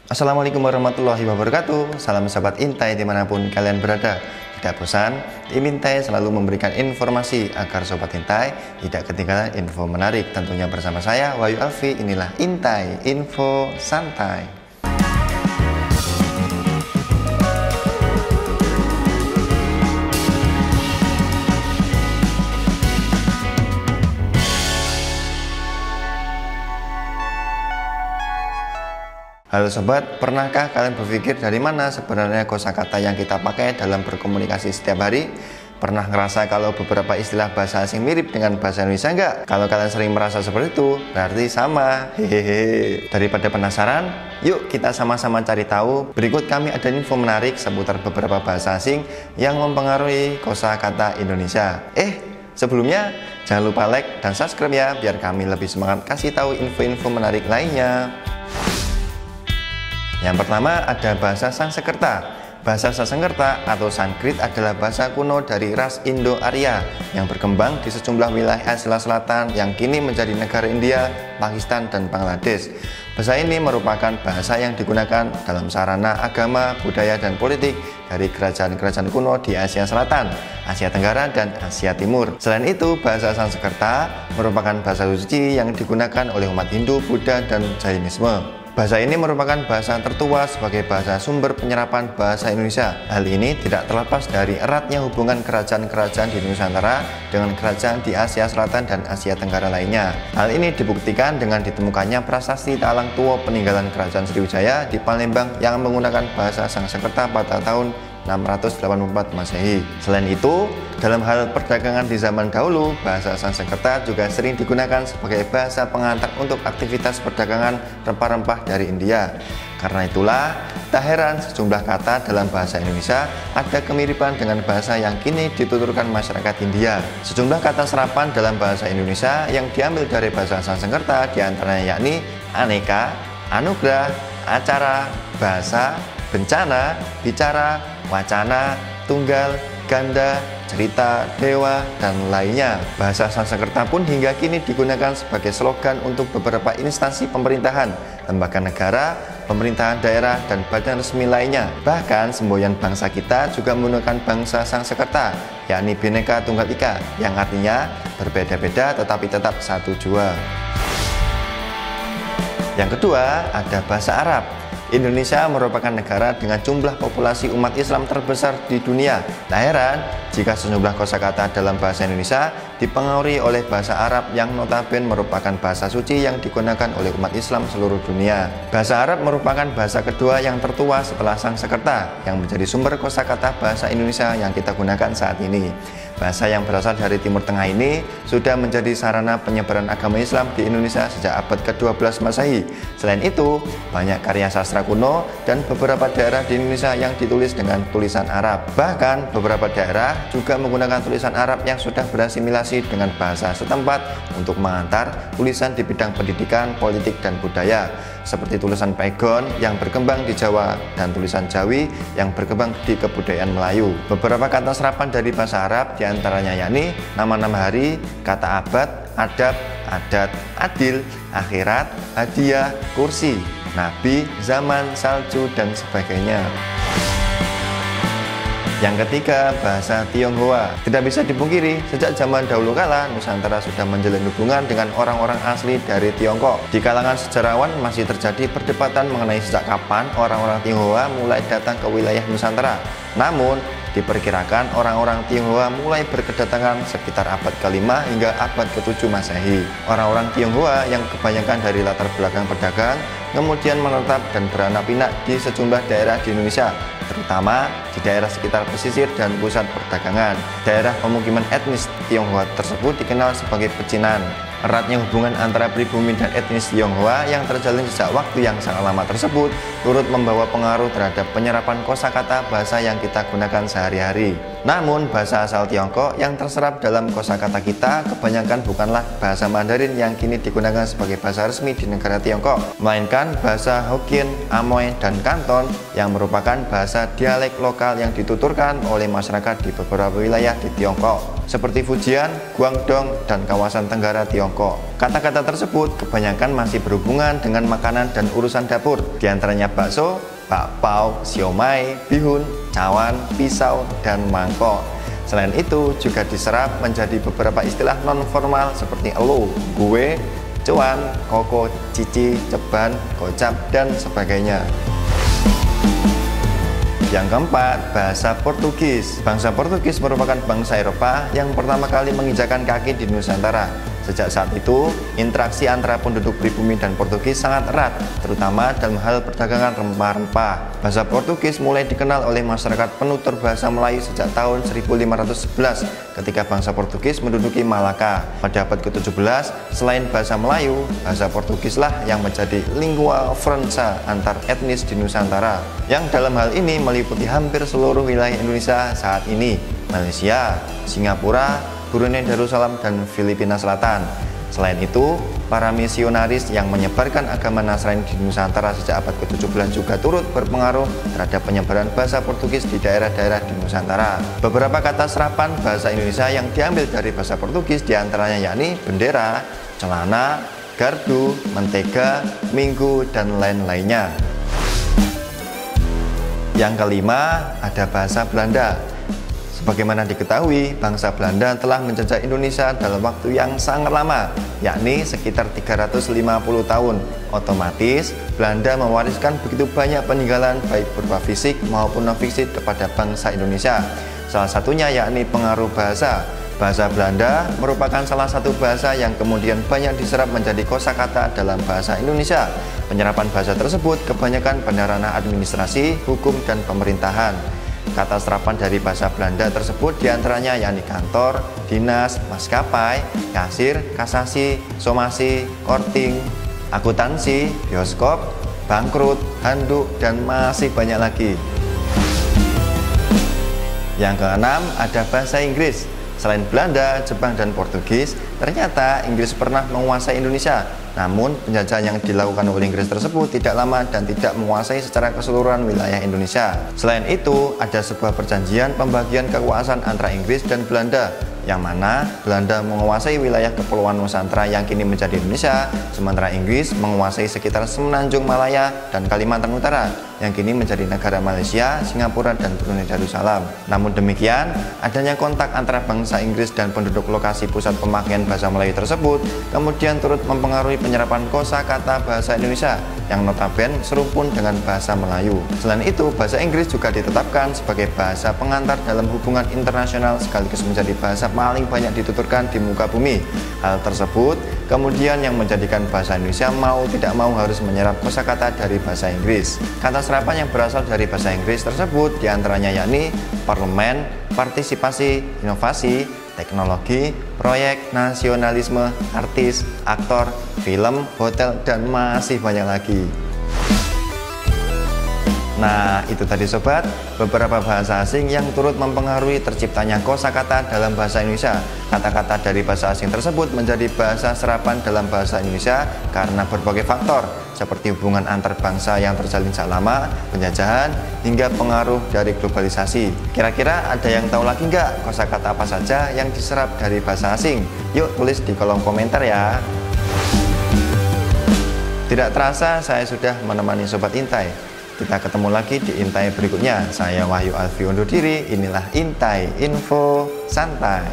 Assalamualaikum warahmatullahi wabarakatuh. Salam sahabat Intai dimanapun kalian berada. Tidak bosan, tim Intai selalu memberikan informasi agar sobat Intai tidak ketinggalan info menarik. Tentunya bersama saya Wahyu Alfi. Inilah Intai Info Santai. Halo sobat, pernahkah kalian berpikir dari mana sebenarnya kosakata yang kita pakai dalam berkomunikasi setiap hari? Pernah ngerasa kalau beberapa istilah bahasa asing mirip dengan bahasa Indonesia enggak? Kalau kalian sering merasa seperti itu, berarti sama. Hehehe. Daripada penasaran, yuk kita sama-sama cari tahu. Berikut kami ada info menarik seputar beberapa bahasa asing yang mempengaruhi kosakata Indonesia. Sebelumnya jangan lupa like dan subscribe ya, biar kami lebih semangat kasih tahu info-info menarik lainnya. Yang pertama ada bahasa Sangsekerta. Bahasa Sangsekerta atau Sanskrit adalah bahasa kuno dari ras Indo-Arya yang berkembang di sejumlah wilayah Asia Selatan yang kini menjadi negara India, Pakistan, dan Bangladesh. Bahasa ini merupakan bahasa yang digunakan dalam sarana agama, budaya, dan politik dari kerajaan-kerajaan kuno di Asia Selatan, Asia Tenggara, dan Asia Timur. Selain itu, bahasa Sangsekerta merupakan bahasa suci yang digunakan oleh umat Hindu, Buddha, dan Jainisme. Bahasa ini merupakan bahasa tertua sebagai bahasa sumber penyerapan bahasa Indonesia. Hal ini tidak terlepas dari eratnya hubungan kerajaan-kerajaan di Nusantara dengan kerajaan di Asia Selatan dan Asia Tenggara lainnya. Hal ini dibuktikan dengan ditemukannya prasasti Talang Tuo peninggalan kerajaan Sriwijaya di Palembang yang menggunakan bahasa Sangsekerta pada tahun 684 Masehi. Selain itu, dalam hal perdagangan di zaman dahulu, bahasa Sangsekerta juga sering digunakan sebagai bahasa pengantar untuk aktivitas perdagangan rempah-rempah dari India. Karena itulah, tak heran sejumlah kata dalam bahasa Indonesia ada kemiripan dengan bahasa yang kini dituturkan masyarakat India. Sejumlah kata serapan dalam bahasa Indonesia yang diambil dari bahasa Sangsekerta diantaranya yakni aneka, anugerah, acara, bahasa, bencana, bicara, wacana, tunggal, ganda, cerita, dewa, dan lainnya. Bahasa Sangsekerta pun hingga kini digunakan sebagai slogan untuk beberapa instansi pemerintahan, lembaga negara, pemerintahan daerah, dan badan resmi lainnya. Bahkan semboyan bangsa kita juga menggunakan bahasa Sangsekerta, yakni Bhinneka Tunggal Ika, yang artinya berbeda-beda tetapi tetap satu jua. Yang kedua, ada bahasa Arab. Indonesia merupakan negara dengan jumlah populasi umat Islam terbesar di dunia. Tak heran jika sejumlah kosakata dalam bahasa Indonesia dipengaruhi oleh bahasa Arab yang notabene merupakan bahasa suci yang digunakan oleh umat Islam seluruh dunia. Bahasa Arab merupakan bahasa kedua yang tertua setelah Sangsekerta yang menjadi sumber kosakata bahasa Indonesia yang kita gunakan saat ini. Bahasa yang berasal dari Timur Tengah ini sudah menjadi sarana penyebaran agama Islam di Indonesia sejak abad ke-12 Masehi. Selain itu, banyak karya sastra kuno dan beberapa daerah di Indonesia yang ditulis dengan tulisan Arab. Bahkan beberapa daerah juga menggunakan tulisan Arab yang sudah berasimilasi dengan bahasa setempat untuk mengantar tulisan di bidang pendidikan, politik, dan budaya, seperti tulisan Pegon yang berkembang di Jawa dan tulisan Jawi yang berkembang di kebudayaan Melayu. Beberapa kata serapan dari bahasa Arab diantaranya yakni nama-nama hari, kata abad, adab, adat, adil, akhirat, hadiah, kursi, nabi, zaman, salju, dan sebagainya. Yang ketiga, bahasa Tionghoa. Tidak bisa dipungkiri, sejak zaman dahulu kala, Nusantara sudah menjalin hubungan dengan orang-orang asli dari Tiongkok. Di kalangan sejarawan masih terjadi perdebatan mengenai sejak kapan orang-orang Tionghoa mulai datang ke wilayah Nusantara. Namun, diperkirakan orang-orang Tionghoa mulai berkedatangan sekitar abad ke-5 hingga abad ke-7 Masehi. Orang-orang Tionghoa yang kebanyakan dari latar belakang pedagang kemudian menetap dan beranak pinak di sejumlah daerah di Indonesia, terutama di daerah sekitar pesisir dan pusat perdagangan. Daerah pemukiman etnis Tionghoa tersebut dikenal sebagai pecinan. Eratnya hubungan antara pribumi dan etnis Tionghoa yang terjalin sejak waktu yang sangat lama tersebut turut membawa pengaruh terhadap penyerapan kosakata bahasa yang kita gunakan sehari-hari. Namun, bahasa asal Tiongkok yang terserap dalam kosakata kita kebanyakan bukanlah bahasa Mandarin yang kini digunakan sebagai bahasa resmi di negara Tiongkok, melainkan bahasa Hokkien, Amoy, dan Kanton yang merupakan bahasa dialek lokal yang dituturkan oleh masyarakat di beberapa wilayah di Tiongkok seperti Fujian, Guangdong, dan kawasan Tenggara Tiongkok. Kata-kata tersebut kebanyakan masih berhubungan dengan makanan dan urusan dapur, diantaranya bakso, bakpao, siomay, bihun, cawan, pisau, dan mangkok. Selain itu juga diserap menjadi beberapa istilah non-formal seperti elo, gue, cuan, koko, cici, ceban, kocap, dan sebagainya. Yang keempat, bahasa Portugis. Bangsa Portugis merupakan bangsa Eropa yang pertama kali menginjakan kaki di Nusantara. Sejak saat itu, interaksi antara penduduk pribumi dan Portugis sangat erat, terutama dalam hal perdagangan rempah-rempah. Bahasa Portugis mulai dikenal oleh masyarakat penutur bahasa Melayu sejak tahun 1511 ketika bangsa Portugis menduduki Malaka. Pada abad ke-17, selain bahasa Melayu, bahasa Portugislah yang menjadi lingua franca antar etnis di Nusantara, yang dalam hal ini meliputi hampir seluruh wilayah Indonesia saat ini, Malaysia, Singapura, Brunei Darussalam, dan Filipina Selatan. Selain itu, para misionaris yang menyebarkan agama Nasrani di Nusantara sejak abad ke-17 juga turut berpengaruh terhadap penyebaran bahasa Portugis di daerah-daerah di Nusantara. Beberapa kata serapan bahasa Indonesia yang diambil dari bahasa Portugis diantaranya yakni bendera, celana, gardu, mentega, minggu, dan lain-lainnya. Yang kelima, ada bahasa Belanda. Sebagaimana diketahui, bangsa Belanda telah menjajah Indonesia dalam waktu yang sangat lama, yakni sekitar 350 tahun. Otomatis, Belanda mewariskan begitu banyak peninggalan baik berupa fisik maupun non-fisik kepada bangsa Indonesia. Salah satunya yakni pengaruh bahasa. Bahasa Belanda merupakan salah satu bahasa yang kemudian banyak diserap menjadi kosakata dalam bahasa Indonesia. Penyerapan bahasa tersebut kebanyakan pada ranah administrasi, hukum, dan pemerintahan. Kata serapan dari bahasa Belanda tersebut diantaranya yakni kantor, dinas, maskapai, kasir, kasasi, somasi, korting, akuntansi, bioskop, bangkrut, handuk, dan masih banyak lagi. Yang keenam, ada bahasa Inggris. Selain Belanda, Jepang, dan Portugis, ternyata Inggris pernah menguasai Indonesia. Namun, penjajahan yang dilakukan oleh Inggris tersebut tidak lama dan tidak menguasai secara keseluruhan wilayah Indonesia. Selain itu, ada sebuah perjanjian pembagian kekuasaan antara Inggris dan Belanda, yang mana Belanda menguasai wilayah Kepulauan Nusantara yang kini menjadi Indonesia, sementara Inggris menguasai sekitar Semenanjung Malaya dan Kalimantan Utara, yang kini menjadi negara Malaysia, Singapura, dan Brunei Darussalam. Namun demikian, adanya kontak antara bangsa Inggris dan penduduk lokasi pusat pemakaian bahasa Melayu tersebut kemudian turut mempengaruhi penyerapan kosakata bahasa Indonesia yang notabene serupun dengan bahasa Melayu. Selain itu, bahasa Inggris juga ditetapkan sebagai bahasa pengantar dalam hubungan internasional sekaligus menjadi bahasa paling banyak dituturkan di muka bumi. Hal tersebut kemudian yang menjadikan bahasa Indonesia mau tidak mau harus menyerap kosakata dari bahasa Inggris. Kata serapan yang berasal dari bahasa Inggris tersebut diantaranya yakni parlemen, partisipasi, inovasi, teknologi, proyek, nasionalisme, artis, aktor, film, hotel, dan masih banyak lagi. Nah, itu tadi sobat, beberapa bahasa asing yang turut mempengaruhi terciptanya kosakata dalam bahasa Indonesia. Kata-kata dari bahasa asing tersebut menjadi bahasa serapan dalam bahasa Indonesia karena berbagai faktor, seperti hubungan antar bangsa yang terjalin sejak lama, penjajahan, hingga pengaruh dari globalisasi. Kira-kira ada yang tahu lagi nggak kosakata apa saja yang diserap dari bahasa asing? Yuk tulis di kolom komentar ya. Tidak terasa saya sudah menemani Sobat Intai. Kita ketemu lagi di Intai berikutnya. Saya Wahyu Alfi undur diri. Inilah Intai Info Santai.